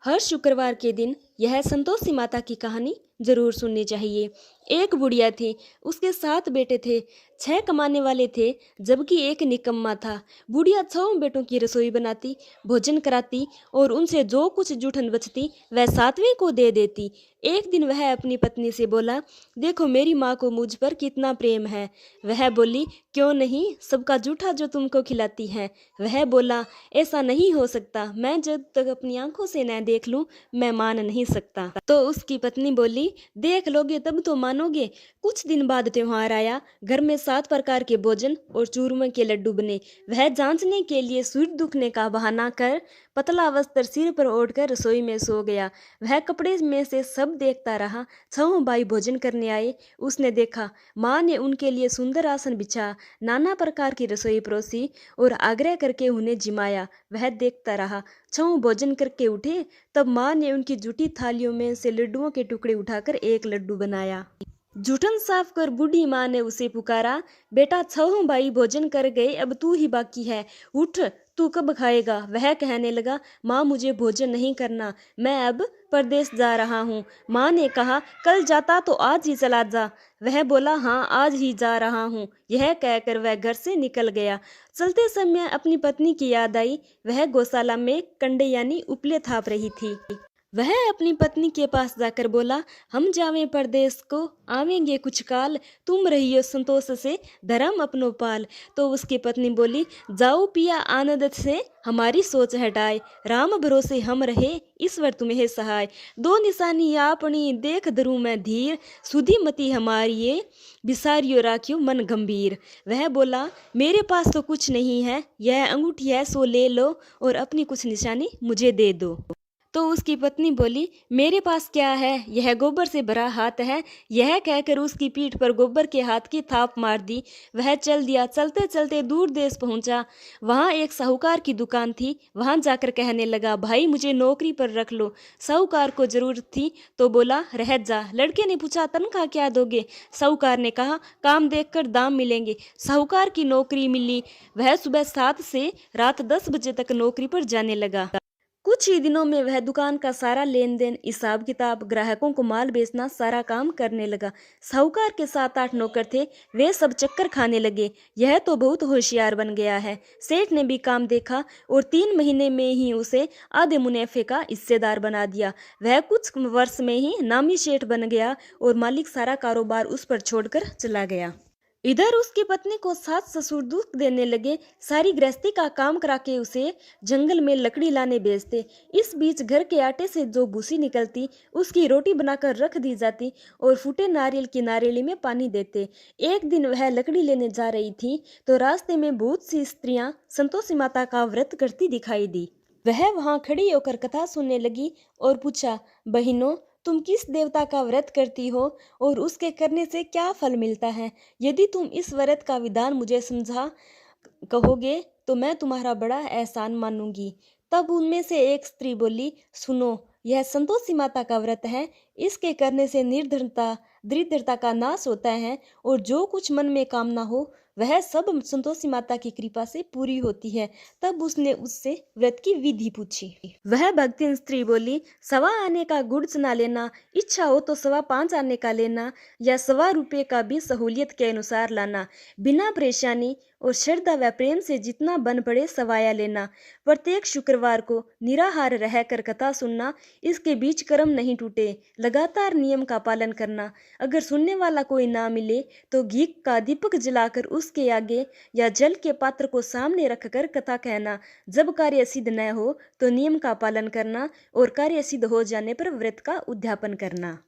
हर शुक्रवार के दिन यह संतोषी माता की कहानी जरूर सुननी चाहिए। एक बुढ़िया थी, उसके 7 बेटे थे। 6 कमाने वाले थे, जबकि एक निकम्मा था। बुढ़िया 6 बेटों की रसोई बनाती, भोजन कराती और उनसे जो कुछ जूठन बचती वह 7वें को दे देती। एक दिन वह अपनी पत्नी से बोला, देखो मेरी माँ को मुझ पर कितना प्रेम है। वह बोली, क्यों नहीं, सबका जूठा जो तुमको खिलाती है। वह बोला, ऐसा नहीं हो सकता, मैं जब तक अपनी आंखों से न देख लूं मैं मान नहीं सकता। तो उसकी पत्नी बोली, देख लोगे तब तो मानोगे। कुछ दिन बाद त्योहार आया। घर में 7 प्रकार के भोजन और चूरमे के लड्डू बने। वह जांचने के लिए सिर दुखने का बहाना कर पतला वस्त्र सिर पर ओढ़कर रसोई में सो गया। वह कपड़े में से सब देखता रहा। 6 भाई भोजन करने आए। उसने देखा माँ ने उनके लिए सुंदर आसन बिछा, नाना प्रकार की रसोई परोसी और आग्रह करके उन्हें जिमाया। वह देखता रहा। 6 भोजन करके उठे, तब माँ ने उनकी जूठी थालियों में से लड्डुओं के टुकड़े उठाकर एक लड्डू बनाया। जूठन साफ कर बूढ़ी माँ ने उसे पुकारा, बेटा 6 भाई भोजन कर गए, अब तू ही बाकी है, उठ, तू कब खाएगा। वह कहने लगा, माँ मुझे भोजन नहीं करना, मैं अब परदेश जा रहा हूँ। माँ ने कहा, कल जाता तो आज ही चला जा। वह बोला, हाँ आज ही जा रहा हूँ। यह कहकर वह घर से निकल गया। चलते समय अपनी पत्नी की याद आई। वह गौशाला में कंडे यानी उपले थाप रही थी। वह अपनी पत्नी के पास जाकर बोला, हम जावें परदेश को, आवेंगे कुछ काल, तुम रहियो संतोष से, धर्म अपनो पाल। तो उसकी पत्नी बोली, जाओ पिया आनंद से, हमारी सोच हटाए, राम भरोसे हम रहे, ईश्वर तुम्हें सहाय। 2 निशानी आपनी देख धरू मैं धीर, सुधी मती हमारी ये, बिसारियो राखियो मन गंभीर। वह बोला, मेरे पास तो कुछ नहीं है, यह अंगूठी है सो ले लो और अपनी कुछ निशानी मुझे दे दो। तो उसकी पत्नी बोली, मेरे पास क्या है, यह गोबर से भरा हाथ है। यह कहकर उसकी पीठ पर गोबर के हाथ की थाप मार दी। वह चल दिया। चलते चलते दूर देश पहुंचा। वहां एक साहूकार की दुकान थी। वहां जाकर कहने लगा, भाई मुझे नौकरी पर रख लो। साहूकार को जरूरत थी तो बोला, रह जा। लड़के ने पूछा, तनख्वाह क्या दोगे। साहूकार ने कहा, काम देखकर दाम मिलेंगे। साहूकार की नौकरी मिली। वह सुबह 7 से रात 10 बजे तक नौकरी पर जाने लगा। कुछ ही दिनों में वह दुकान का सारा लेन देन, हिसाब किताब, ग्राहकों को माल बेचना, सारा काम करने लगा। साहूकार के 7-8 नौकर थे, वे सब चक्कर खाने लगे। यह तो बहुत होशियार बन गया है। सेठ ने भी काम देखा और 3 महीने में ही उसे आधे मुनाफे का हिस्सेदार बना दिया। वह कुछ वर्ष में ही नामी सेठ बन गया और मालिक सारा कारोबार उस पर छोड़कर चला गया। इधर उसकी पत्नी को सास ससुर दुख देने लगे। सारी गृहस्थी का काम करा के उसे जंगल में लकड़ी लाने भेजते। इस बीच घर के आटे से जो भूसी निकलती उसकी रोटी बनाकर रख दी जाती और फूटे नारियल की नारियली में पानी देते। एक दिन वह लकड़ी लेने जा रही थी तो रास्ते में बहुत सी स्त्रियां संतोषी माता का व्रत करती दिखाई दी। वह वहां खड़ी होकर कथा सुनने लगी और पूछा, बहनों तुम किस देवता का व्रत करती हो और उसके करने से क्या फल मिलता है। यदि तुम इस व्रत का विधान मुझे समझा कहोगे तो मैं तुम्हारा बड़ा एहसान मानूंगी। तब उनमें से एक स्त्री बोली, सुनो, यह संतोषी माता का व्रत है। इसके करने से निर्धनता दरिद्रता का नाश होता है और जो कुछ मन में कामना हो वह सब संतोषी माता की कृपा से पूरी होती है। तब उसने उससे व्रत की विधि पूछी। वह भक्तिन स्त्री बोली, 1.25 आने का गुड़ चना लेना, इच्छा हो तो 5.25 आने का लेना या 1.25 रुपये का भी सहूलियत के अनुसार लाना। बिना परेशानी और श्रद्धा व प्रेम से जितना बन पड़े सवाया लेना। प्रत्येक शुक्रवार को निराहार रहकर कथा सुनना। इसके बीच कर्म नहीं टूटे। लगातार नियम का पालन करना। अगर सुनने वाला कोई ना मिले तो घी का दीपक जलाकर उसके आगे या जल के पात्र को सामने रखकर कथा कहना। जब कार्य सिद्ध न हो तो नियम का पालन करना और कार्य सिद्ध हो जाने पर व्रत का उद्यापन करना।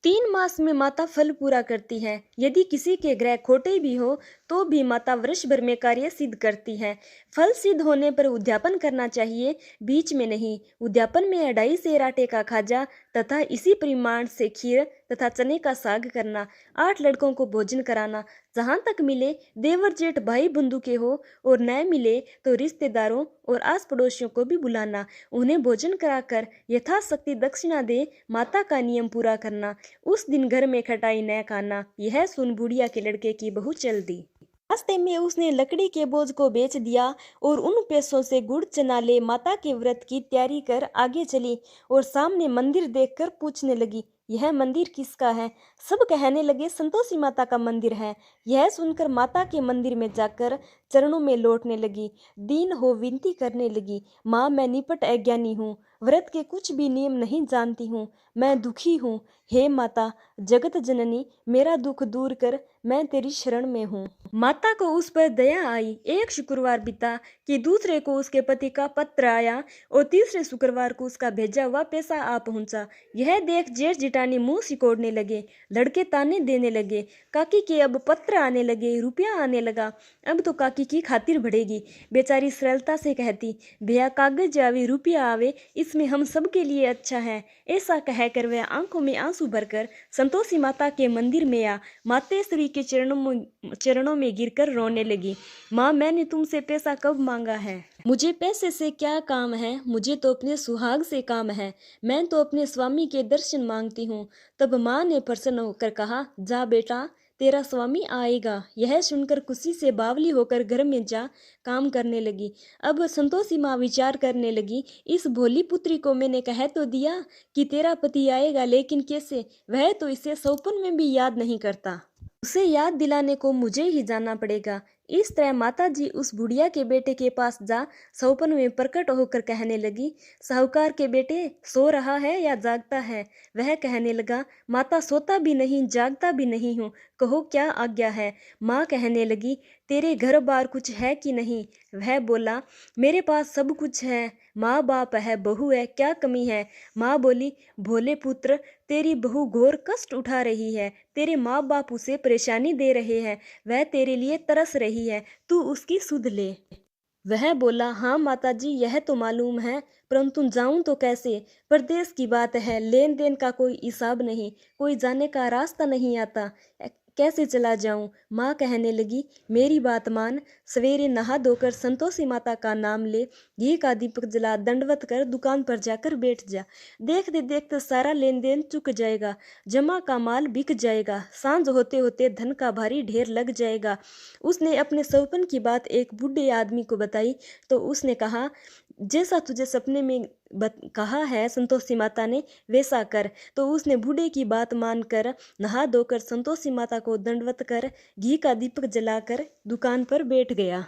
3 मास में माता फल पूरा करती है। यदि किसी के ग्रह खोटे भी हो तो भी माता वर्ष भर में कार्य सिद्ध करती है। फल सिद्ध होने पर उद्यापन करना चाहिए, बीच में नहीं। उद्यापन में 2.5 सेर आटे का खाजा तथा इसी परिमाण से खीर तथा चने का साग करना। 8 लड़कों को भोजन कराना। जहाँ तक मिले देवर जेठ भाई बंधु के हो और न मिले तो रिश्तेदारों और आस पड़ोसियों को भी बुलाना। उन्हें भोजन कराकर यथाशक्ति दक्षिणा दे माता का नियम पूरा करना। उस दिन घर में खटाई न खाना। यह सुन बुढ़िया के लड़के की बहू चल दी। रास्ते में उसने लकड़ी के बोझ को बेच दिया और उन पैसों से गुड़ चना ले माता के व्रत की तैयारी कर आगे चली और सामने मंदिर देखकर पूछने लगी, यह मंदिर किसका है? सब कहने लगे, संतोषी माता का मंदिर है। यह सुनकर माता के मंदिर में जाकर चरणों में लौटने लगी, दीन हो विनती करने लगी, माँ मैं निपट अज्ञानी हूँ, व्रत के कुछ भी नियम नहीं जानती हूँ, मैं दुखी हूँ। हे माता जगत जननी, मेरा दुख दूर कर, मैं तेरी शरण में हूँ। माता को उस पर दया आई। एक शुक्रवार बीता कि दूसरे को उसके पति का पत्र आया और तीसरे शुक्रवार को उसका भेजा हुआ पैसा आ पहुंचा। यह देख जेठ जिठानी मुंह सिकोड़ने लगे, लड़के ताने देने लगे, काकी के अब पत्र आने लगे, रुपया आने लगा, अब तो काकी की खातिर बढ़ेगी। बेचारी सरलता से कहती, भैया कागज आवे रुपया आवे, इसमें हम सब के लिए अच्छा है। ऐसा कहकर वह आंखों में आंसू भरकर संतोषी माता के मंदिर में आ मातेश्वरी के चरणों में गिरकर रोने लगी। माँ मैंने तुमसे पैसा कब मांगा है? मुझे पैसे से क्या काम है? मुझे तो अपने सुहाग से काम है। मैं तो अपने स्वामी के दर्शन मांगती हूँ। तब माँ ने प्रसन्न होकर कहा, जा बेटा तेरा स्वामी आएगा। यह सुनकर खुशी से बावली होकर घर में जा काम करने लगी। अब संतोषी माँ विचार करने लगी, इस भोली पुत्री को मैंने कह तो दिया कि तेरा पति आएगा, लेकिन कैसे? वह तो इसे सौपन में भी याद नहीं करता। उसे याद दिलाने को मुझे ही जाना पड़ेगा। इस तरह माताजी उस बुढ़िया के बेटे के पास जा सौपन में प्रकट होकर कहने लगी, साहूकार के बेटे सो रहा है या जागता है? वह कहने लगा, माता सोता भी नहीं जागता भी नहीं हूँ, कहो क्या आज्ञा है? माँ कहने लगी, तेरे घर बार कुछ है कि नहीं? वह बोला, मेरे पास सब कुछ है, माँ बाप है, बहू है, क्या कमी है? माँ बोली, भोले पुत्र तेरी बहू घोर कष्ट उठा रही है, तेरे माँ बाप उसे परेशानी दे रहे हैं, वह तेरे लिए तरस रही है, तू उसकी सुध ले। वह बोला, हाँ माताजी यह तो मालूम है, परंतु जाऊं तो कैसे? परदेश की बात है, लेन देन का कोई हिसाब नहीं, कोई जाने का रास्ता नहीं आता, कैसे चला जाऊं? माँ कहने लगी, मेरी बात मान, सवेरे नहा धोकर संतोषी माता का नाम ले, घी का दीपक जला, दंडवत कर दुकान पर जाकर बैठ जा। देखते देखते सारा लेन देन चुक जाएगा, जमा का माल बिक जाएगा, सांझ होते होते धन का भारी ढेर लग जाएगा। उसने अपने सौपन की बात एक बूढ़े आदमी को बताई तो उसने कहा, जैसा तुझे सपने में कहा है संतोषी माता ने वैसा कर। तो उसने बूढ़े की बात मानकर नहा धोकर संतोषी माता को दंडवत कर घी का दीपक जलाकर दुकान पर बैठ गया।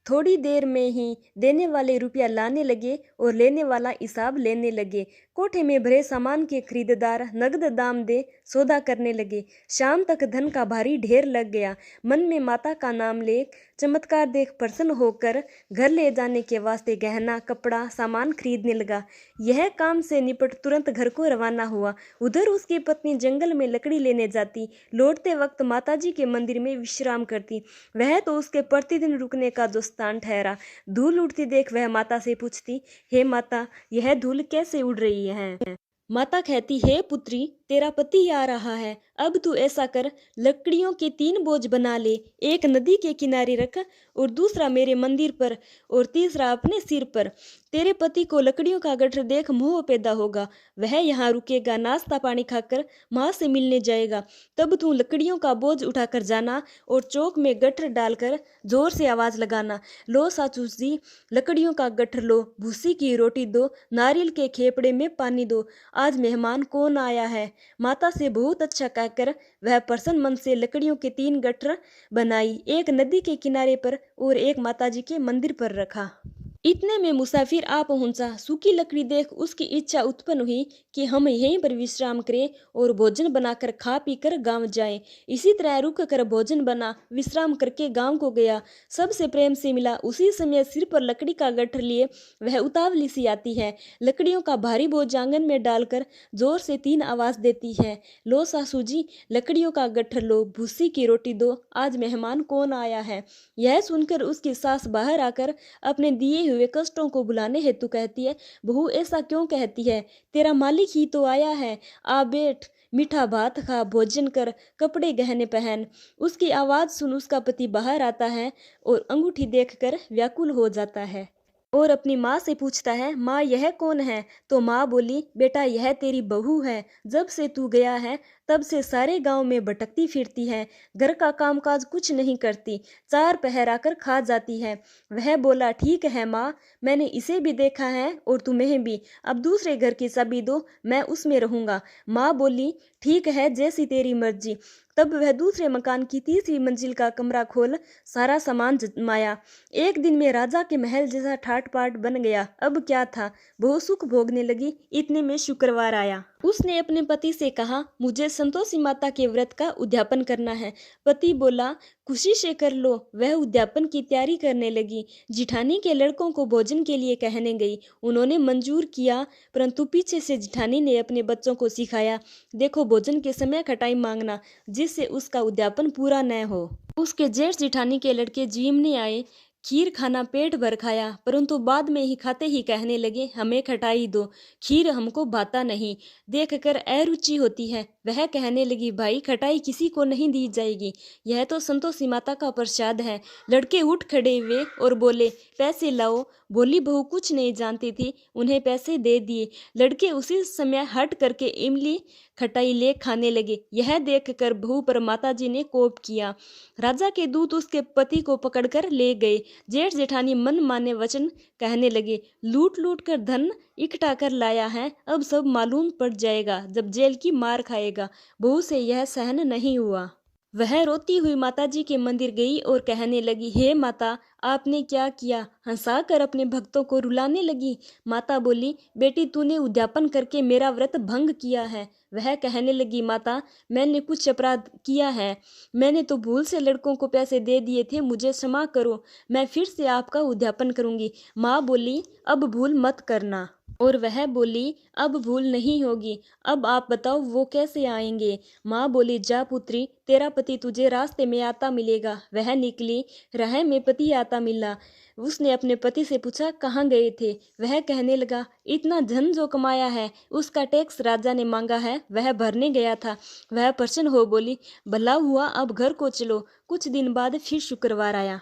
थोड़ी देर में ही देने वाले रुपया लाने लगे और लेने वाला हिसाब लेने लगे। कोठे में भरे सामान के खरीददार नगद दाम दे सौदा करने लगे। शाम तक धन का भारी ढेर लग गया। मन में माता का नाम ले चमत्कार देख प्रसन्न होकर घर ले जाने के वास्ते गहना कपड़ा सामान खरीदने लगा। यह काम से निपट तुरंत घर को रवाना हुआ। उधर उसकी पत्नी जंगल में लकड़ी लेने जाती, लौटते वक्त माताजी के मंदिर में विश्राम करती। वह तो उसके प्रतिदिन रुकने का जो स्थान ठहरा। धूल उड़ती देख वह माता से पूछती, हे माता यह धूल कैसे उड़ रही है? माता कहती, हे पुत्री तेरा पति आ रहा है, अब तू ऐसा कर लकड़ियों के 3 बोझ बना ले, एक नदी के किनारे रख और दूसरा मेरे मंदिर पर और तीसरा अपने सिर पर। तेरे पति को लकड़ियों का गट्ठर देख मोह पैदा होगा, वह यहाँ रुकेगा, नाश्ता पानी खाकर माँ से मिलने जाएगा। तब तू लकड़ियों का बोझ उठाकर जाना और चौक में गट्ठर डालकर जोर से आवाज लगाना, लो सासू जी लकड़ियों का गट्ठर लो, भूसी की रोटी दो, नारियल के खेपड़े में पानी दो, आज मेहमान कौन आया है। माता से बहुत अच्छा कहकर वह प्रसन्न मन से लकड़ियों के 3 गट्ठर बनाई, एक नदी के किनारे पर और एक माताजी के मंदिर पर रखा। इतने में मुसाफिर आ पहुंचा। सूखी लकड़ी देख उसकी इच्छा उत्पन्न हुई कि हम यहीं पर विश्राम करें और भोजन बनाकर खा पी कर गाँव जाएं। इसी तरह रुक कर भोजन बना, विश्राम करके गांव को गया, सबसे प्रेम से मिला। उसी समय सिर पर लकड़ी का गट्ठर लिए वह उतावली सी आती है, लकड़ियों का भारी बोझ आंगन में डालकर जोर से 3 आवाज देती है, लो सासू जी लकड़ियों का गट्ठर लो, भूसी की रोटी दो, आज मेहमान कौन आया है। यह सुनकर उसकी सास बाहर आकर अपने दिए हुए कष्टों को बुलाने हेतु कहती है, बहू ऐसा क्यों कहती है, तेरा मालिक ही तो आया है, आ बैठ, मीठा भात खा, भोजन कर, कपड़े गहने पहन। उसकी आवाज सुन उसका पति बाहर आता है और अंगूठी देखकर व्याकुल हो जाता है और अपनी माँ से पूछता है, माँ यह कौन है? तो माँ बोली, बेटा यह तेरी बहू है, जब से तू गया है तब से सारे गांव में भटकती फिरती है, घर का कामकाज कुछ नहीं करती, 4 पहर आकर खा जाती है। वह बोला, ठीक है माँ, मैंने इसे भी देखा है और तुम्हें भी, अब दूसरे घर की चाबी दो, मैं उसमें रहूंगा। माँ बोली, ठीक है, जैसी तेरी मर्जी। तब वह दूसरे मकान की तीसरी मंजिल का कमरा खोल सारा सामान जमाया। एक दिन में राजा के महल जैसा ठाट पाट बन गया। अब क्या था, बहुत सुख भोगने लगी। इतने में शुक्रवार आया। उसने अपने पति से कहा, मुझे संतोषी माता के व्रत का उद्यापन करना है। पति बोला, खुशी से कर लो। वह उद्यापन की तैयारी करने लगी। जिठानी के लड़कों को भोजन के लिए कहने गई। उन्होंने मंजूर किया, परंतु पीछे से जिठानी ने अपने बच्चों को सिखाया, देखो भोजन के समय खटाई मांगना, जिससे उसका उद्यापन पूरा न हो। उसके जेठ जिठानी के लड़के जीमने आए। खीर खाना पेट भर खाया, परंतु बाद में ही खाते ही कहने लगे, हमें खटाई दो, खीर हमको भाता नहीं, देखकर अरुचि होती है। वह कहने लगी, भाई खटाई किसी को नहीं दी जाएगी, यह तो संतोषी माता का प्रसाद है। लड़के उठ खड़े हुए और बोले, पैसे लाओ। भोली बहू कुछ नहीं जानती थी, उन्हें पैसे दे दिए। लड़के उसी समय हट करके इमली खटाई ले खाने लगे। यह देखकर बहू पर माताजी ने कोप किया। राजा के दूत उसके पति को पकड़कर ले गए। जेठ जेठानी मन माने वचन कहने लगे, लूट लूट कर धन इकट्ठा कर लाया है, अब सब मालूम पड़ जाएगा जब जेल की मार खाएगा। बहू से यह सहन नहीं हुआ। वह रोती हुई माताजी के मंदिर गई और कहने लगी, हे माता, आपने क्या किया? हंसाकर अपने भक्तों को रुलाने लगी। माता बोली, बेटी तूने उद्यापन करके मेरा व्रत भंग किया है। वह कहने लगी, माता मैंने कुछ अपराध किया है, मैंने तो भूल से लड़कों को पैसे दे दिए थे, मुझे क्षमा करो, मैं फिर से आपका उद्यापन करूंगी। माँ बोली, अब भूल मत करना। और वह बोली, अब भूल नहीं होगी। अब आप बताओ वो कैसे आएंगे? माँ बोली, जा पुत्री, तेरा पति तुझे रास्ते में आता मिलेगा। वह निकली, राह में पति आता मिला। उसने अपने पति से पूछा, कहाँ गए थे? वह कहने लगा, इतना धन जो कमाया है उसका टैक्स राजा ने मांगा है, वह भरने गया था। वह प्रसन्न हो बोली, भला हुआ, अब घर को चलो। कुछ दिन बाद फिर शुक्रवार आया।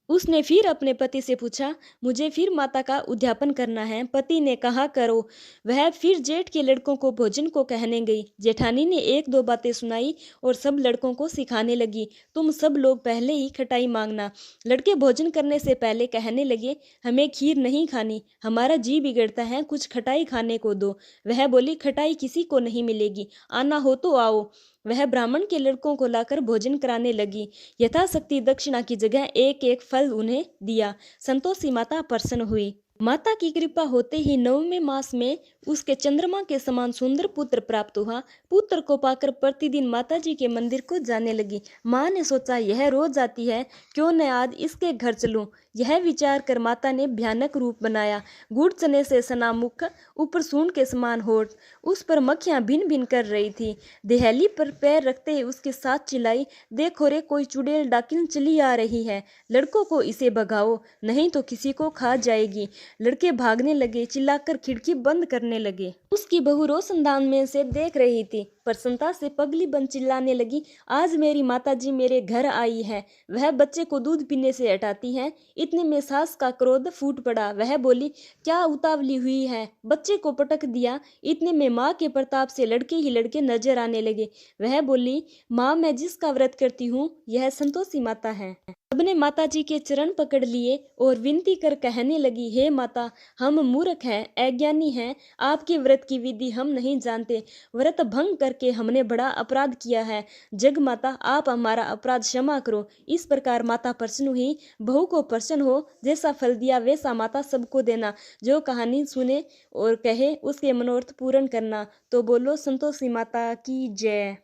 उसने फिर अपने पति से पूछा, मुझे फिर माता का उद्यापन करना है। पति ने कहा, करो। वह फिर जेठ के लड़कों को भोजन को कहने गई। जेठानी ने 1-2 बातें सुनाई और सब लड़कों को सिखाने लगी, तुम सब लोग पहले ही खटाई मांगना। लड़के भोजन करने से पहले कहने लगे, हमें खीर नहीं खानी, हमारा जी बिगड़ता है, कुछ खटाई खाने को दो। वह बोली, खटाई किसी को नहीं मिलेगी, आना हो तो आओ। वह ब्राह्मण के लड़कों को लाकर भोजन कराने लगी। यथाशक्ति दक्षिणा की जगह एक एक फल उन्हें दिया। संतोषी माता प्रसन्न हुई। माता की कृपा होते ही 9वें मास में उसके चंद्रमा के समान सुंदर पुत्र प्राप्त हुआ। पुत्र को पाकर प्रतिदिन माताजी के मंदिर को जाने लगी। माँ ने सोचा, यह रोज आती है, क्यों न आज इसके घर चलूं। यह विचार कर माता ने भयानक रूप बनाया। गुड़ चने से सना मुख, ऊपर सूंड के समान होठ, उस पर मक्खियां भिन भिन कर रही थी। देहली पर पैर रखते ही उसके साथ चिल्लाई, देखो रे, कोई चुड़ैल डाकिन चली आ रही है, लड़कों को इसे भगाओ, नहीं तो किसी को खा जाएगी। लड़के भागने लगे, चिल्लाकर खिड़की बंद करने लगे। उसकी बहू रोशनदान में से देख रही थी। प्रसन्नता से पगली बन चिल्लाने लगी, आज मेरी माताजी मेरे घर आई है। वह बच्चे को दूध पीने से हटाती है। इतने में सास का क्रोध फूट पड़ा। वह बोली, क्या उतावली हुई है, बच्चे को पटक दिया। इतने में माँ के प्रताप से लड़के ही लड़के नजर आने लगे। वह बोली, माँ मैं जिसका व्रत करती हूँ यह संतोषी माता है। सबने माताजी के चरण पकड़ लिए और विनती कर कहने लगी, हे माता, हम मूर्ख हैं, अज्ञानी हैं, आपके व्रत की विधि हम नहीं जानते। व्रत भंग करके हमने बड़ा अपराध किया है। जग माता, आप हमारा अपराध क्षमा करो। इस प्रकार माता प्रसन्न हुई। बहू को प्रसन्न हो, जैसा फल दिया वैसा माता सबको देना। जो कहानी सुने और कहे उसके मनोरथ पूर्ण करना। तो बोलो संतोषी माता की जय।